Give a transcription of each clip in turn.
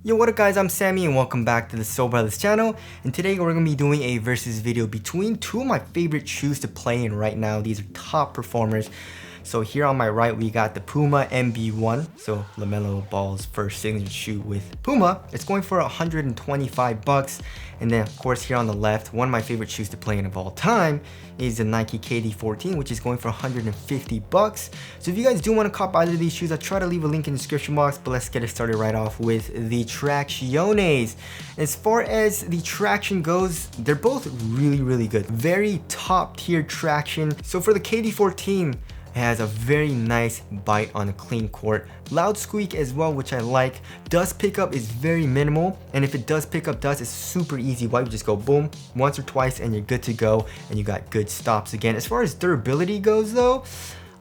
Yo, what up guys, I'm Sammy and welcome back to the Soul Brothers channel, and today we're going to be doing a versus video between two of my favorite shoes to play in right now. These are top performers. So here on my right we got the Puma MB.01, so Lamelo Ball's first signature shoe with Puma. It's going for 125 bucks. And then of course here on the left, one of my favorite shoes to play in of all time is the Nike KD14, which is going for 150 bucks. So if you guys do want to cop either of these shoes, I'll try to leave a link in the description box, but let's get it started right off with the Tracciones. As far as the traction goes, they're both really good. Very top tier traction. So for the KD14, it has a very nice bite on a clean court. Loud squeak as well, which I like. Dust pickup is very minimal, and if it does pick up dust, it's super easy. Wipe, just go boom, once or twice, and you're good to go, and you got good stops again. As far as durability goes though,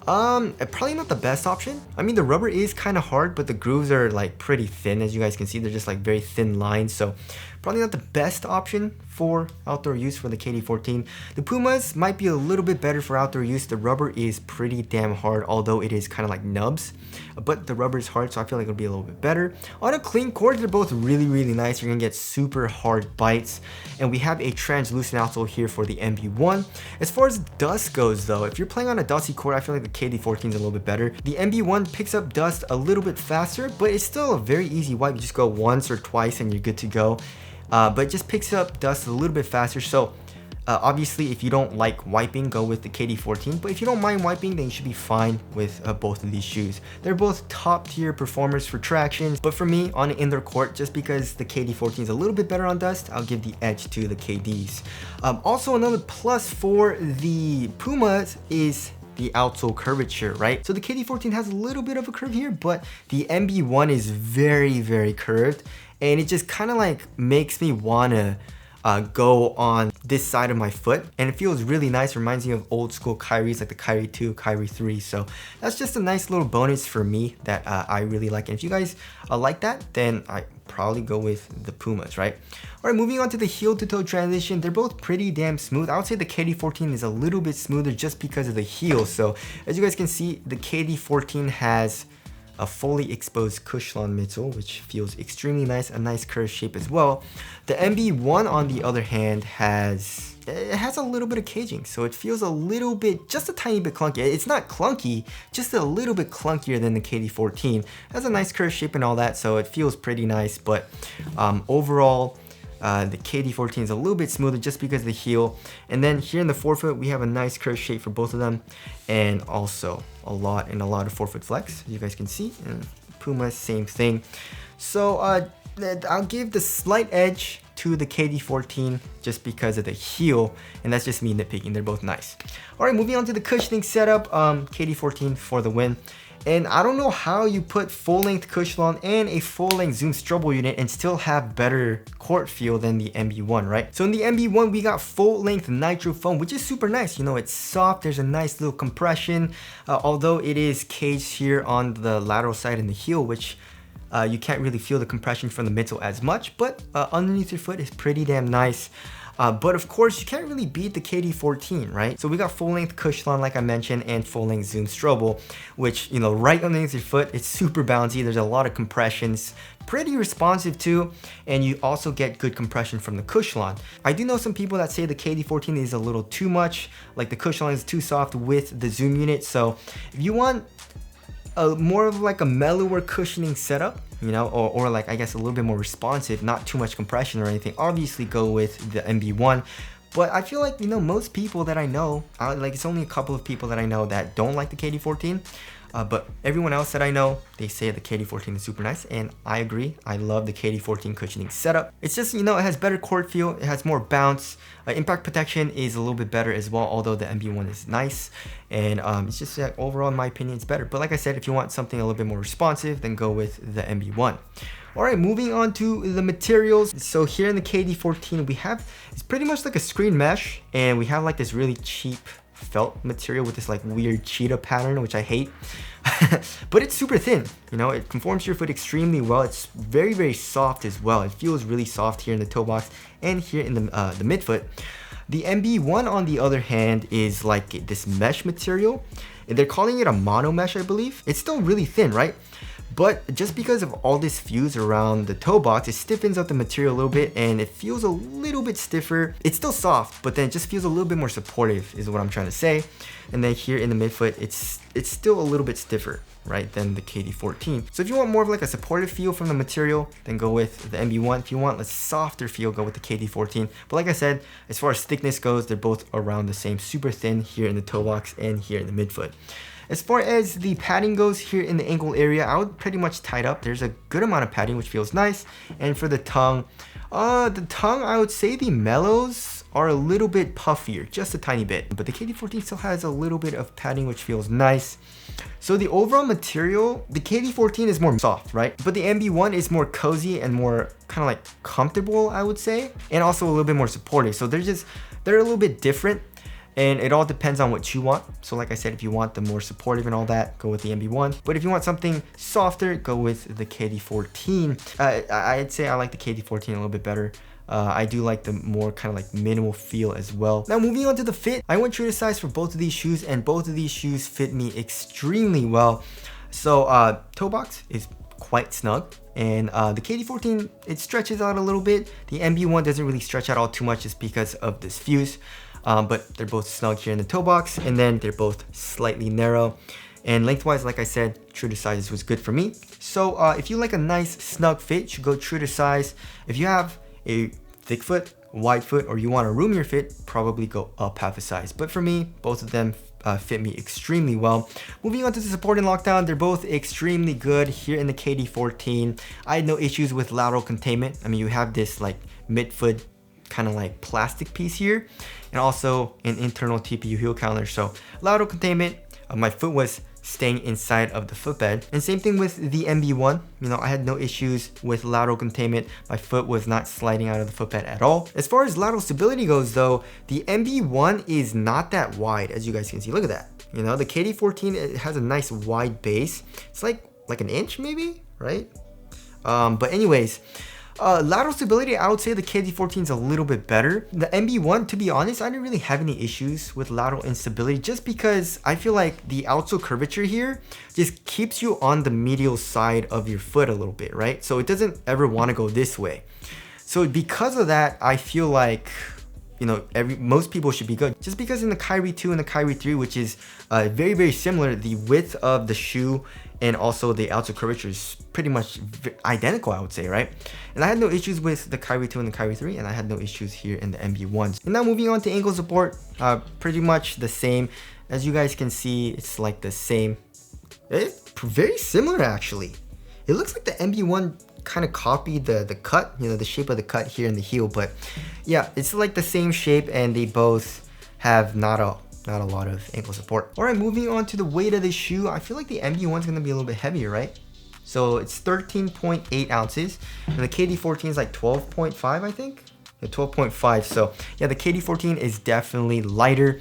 probably not the best option. I mean, the rubber is kind of hard, but the grooves are like pretty thin. As you guys can see, they're just like very thin lines, so probably not the best option for outdoor use for the KD14. The Pumas might be a little bit better for outdoor use. The rubber is pretty damn hard, although it is kind of like nubs, but the rubber is hard, so I feel like it'll be a little bit better. On a clean court, they're both really nice. You're gonna get super hard bites, and we have a translucent outsole here for the MB.01. As far as dust goes though, if you're playing on a dusty court, I feel like the KD14 is a little bit better. The MB.01 picks up dust a little bit faster, but it's still a very easy wipe. You just go once or twice and you're good to go. But it just picks up dust a little bit faster. So obviously if you don't like wiping, go with the KD14, but if you don't mind wiping, then you should be fine with both of these shoes. They're both top tier performers for traction, but for me on an indoor court, just because the KD14 is a little bit better on dust, I'll give the edge to the KDs. Also another plus for the Pumas is the outsole curvature, right? So the KD14 has a little bit of a curve here, but the MB.01 is very curved, and it just kind of like makes me wanna go on this side of my foot, and it feels really nice. Reminds me of old school Kyries, like the Kyrie 2, Kyrie 3. So that's just a nice little bonus for me that I really like. And if you guys like that, then I probably go with the Pumas, right? All right, moving on to the heel to toe transition. They're both pretty damn smooth. I would say the KD14 is a little bit smoother just because of the heel. So as you guys can see, the KD14 has a fully exposed Cushlon midsole, which feels extremely nice, a nice curved shape as well. The MB.01 on the other hand has a little bit of caging, so it feels a little bit, just a tiny bit clunky. It's not clunky, just a little bit clunkier than the KD14. It has a nice curved shape and all that, so it feels pretty nice, but overall, the KD14 is a little bit smoother just because of the heel. And then here in the forefoot, we have a nice curved shape for both of them, and also a lot of forefoot flex, as you guys can see. And Puma, same thing. So I'll give the slight edge to the KD14 just because of the heel, and that's just me nitpicking. They're both nice. All right, moving on to the cushioning setup. KD14 for the win. And I don't know how you put full-length Cushlon and a full-length Zoom Strobel unit and still have better court feel than the MB.01, right? So in the MB.01, we got full-length nitro foam, which is super nice. You know, it's soft. There's a nice little compression, although it is caged here on the lateral side and the heel, which you can't really feel the compression from the midsole as much, but underneath your foot is pretty damn nice. But of course, you can't really beat the KD14, right? So we got full-length Cushlon, like I mentioned, and full-length Zoom Strobel, which, you know, right underneath your foot, it's super bouncy. There's a lot of compressions, pretty responsive too, and you also get good compression from the Cushlon. I do know some people that say the KD14 is a little too much, like the Cushlon is too soft with the Zoom unit. So if you want more of like a mellower cushioning setup, you know, or like I guess a little bit more responsive, not too much compression or anything, obviously go with the MB.01. But I feel like, you know, most people that I know, like it's only a couple of people that I know that don't like the KD14. But everyone else that I know, they say the KD14 is super nice, and I agree. I love the KD14 cushioning setup. It's just, you know, it has better court feel, it has more bounce. Impact protection is a little bit better as well, although the MB.01 is nice. And it's just like, overall, in my opinion, it's better. But like I said, if you want something a little bit more responsive, then go with the MB.01. All right, moving on to the materials. So here in the KD14, we have, it's pretty much like a screen mesh, and we have like this really cheap felt material with this like weird cheetah pattern, which I hate. But it's super thin, you know, it conforms to your foot extremely well. It's very soft as well. It feels really soft here in the toe box and here in the midfoot. The MB.01 on the other hand is like this mesh material. They're calling it a mono mesh, I believe. It's still really thin, right? But just because of all this fuse around the toe box, it stiffens up the material a little bit and it feels a little bit stiffer. It's still soft, but then it just feels a little bit more supportive is what I'm trying to say. And then here in the midfoot, it's still a little bit stiffer, right, than the KD14. So if you want more of like a supportive feel from the material, then go with the MB1. If you want a softer feel, go with the KD14. But like I said, as far as thickness goes, they're both around the same, super thin here in the toe box and here in the midfoot. As far as the padding goes here in the ankle area, I would pretty much tie it up. There's a good amount of padding, which feels nice. And for the tongue, I would say the Melos are a little bit puffier, just a tiny bit. But the KD14 still has a little bit of padding, which feels nice. So the overall material, the KD14 is more soft, right? But the MB1 is more cozy and more kind of like comfortable, I would say. And also a little bit more supportive. So they're a little bit different. And it all depends on what you want. So like I said, if you want the more supportive and all that, go with the MB1. But if you want something softer, go with the KD14. I'd say I like the KD14 a little bit better. I do like the more kind of like minimal feel as well. Now moving on to the fit, I went true to size for both of these shoes, and both of these shoes fit me extremely well. So toe box is quite snug, and the KD14, it stretches out a little bit. The MB1 doesn't really stretch out all too much just because of this fuse. But they're both snug here in the toe box, and then they're both slightly narrow. And lengthwise, like I said, true to size was good for me. So if you like a nice snug fit, you should go true to size. If you have a thick foot, wide foot, or you want a roomier fit, probably go up half a size. But for me, both of them fit me extremely well. Moving on to the support and lockdown, they're both extremely good here in the KD14. I had no issues with lateral containment. I mean, you have this like midfoot kind of like plastic piece here, and also an internal TPU heel counter. So lateral containment, my foot was staying inside of the footbed. And same thing with the MB1. You know, I had no issues with lateral containment. My foot was not sliding out of the footbed at all. As far as lateral stability goes though, the MB1 is not that wide, as you guys can see. Look at that. You know, the KD14, it has a nice wide base. It's like an inch maybe, right? But anyways, lateral stability, I would say the KD14 is a little bit better. The MB1, to be honest, I didn't really have any issues with lateral instability, just because I feel like the outsole curvature here just keeps you on the medial side of your foot a little bit, right? So it doesn't ever want to go this way. So because of that, I feel like, you know, most people should be good. Just because in the Kyrie 2 and the Kyrie 3, which is very, very similar, the width of the shoe and also the outsole curvature is pretty much identical, I would say, right? And I had no issues with the Kyrie 2 and the Kyrie 3, and I had no issues here in the MB1s. And now moving on to ankle support, pretty much the same. As you guys can see, it's like the same. It's very similar actually. It looks like the MB1 kind of copied the cut, you know, the shape of the cut here in the heel, but yeah, it's like the same shape, and they both have not a lot of ankle support. All right, moving on to the weight of the shoe, I feel like the MB1 is going to be a little bit heavier, right? So it's 13.8 ounces, and the KD14 is like 12.5, I think. Yeah, 12.5. So yeah, the KD14 is definitely lighter,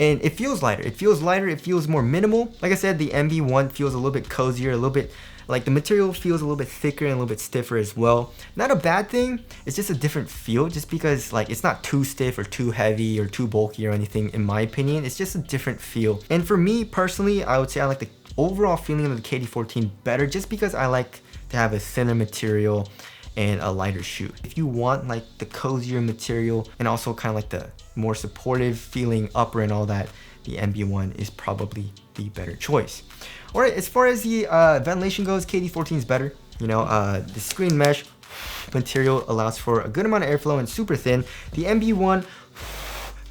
and it feels lighter. It feels lighter. It feels more minimal. Like I said, the MB1 feels a little bit cozier, a little bit like the material feels a little bit thicker and a little bit stiffer as well. Not a bad thing. It's just a different feel, just because like it's not too stiff or too heavy or too bulky or anything, in my opinion. It's just a different feel. And for me personally, I would say I like the overall feeling of the KD14 better, just because I like to have a thinner material and a lighter shoe. If you want like the cozier material and also kind of like the more supportive feeling upper and all that, the MB1 is probably the better choice. All right, as far as the ventilation goes, KD14 is better. You know, the screen mesh material allows for a good amount of airflow and super thin. The MB1,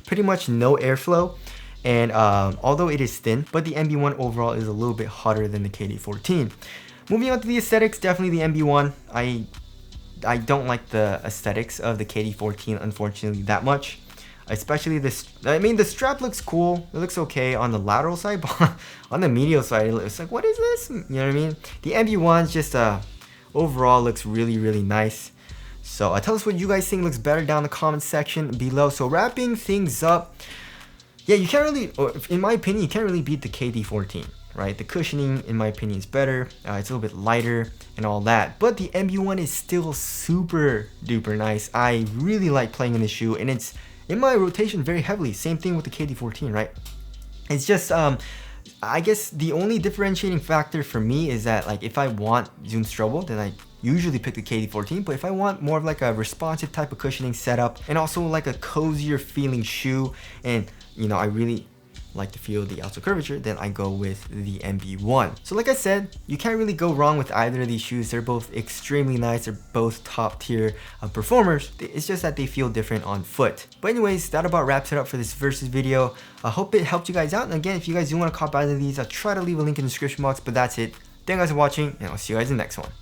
pretty much no airflow. And although it is thin, but the MB1 overall is a little bit hotter than the KD14. Moving on to the aesthetics, definitely the MB1. I don't like the aesthetics of the KD14, unfortunately, that much. Especially this, I mean, the strap looks cool. It looks okay on the lateral side, but on the medial side, it's like, what is this? You know what I mean? The MB1 just overall looks really, really nice. So tell us what you guys think looks better down in the comment section below. So wrapping things up, yeah, you can't really, or in my opinion, you can't really beat the KD14, right? The cushioning, in my opinion, is better. It's a little bit lighter and all that, but the MB1 is still super duper nice. I really like playing in this shoe, and it's in my rotation very heavily. Same thing with the KD14, right? It's just, I guess the only differentiating factor for me is that like if I want zoom strobel, then I usually pick the KD14, but if I want more of like a responsive type of cushioning setup and also like a cozier feeling shoe, and you know, I really like to feel the outsole curvature, then I go with the MB.01. So like I said, you can't really go wrong with either of these shoes. They're both extremely nice. They're both top tier performers. It's just that they feel different on foot. But anyways, that about wraps it up for this versus video. I hope it helped you guys out. And again, if you guys do want to cop either of these, I'll try to leave a link in the description box, but that's it. Thank you guys for watching, and I'll see you guys in the next one.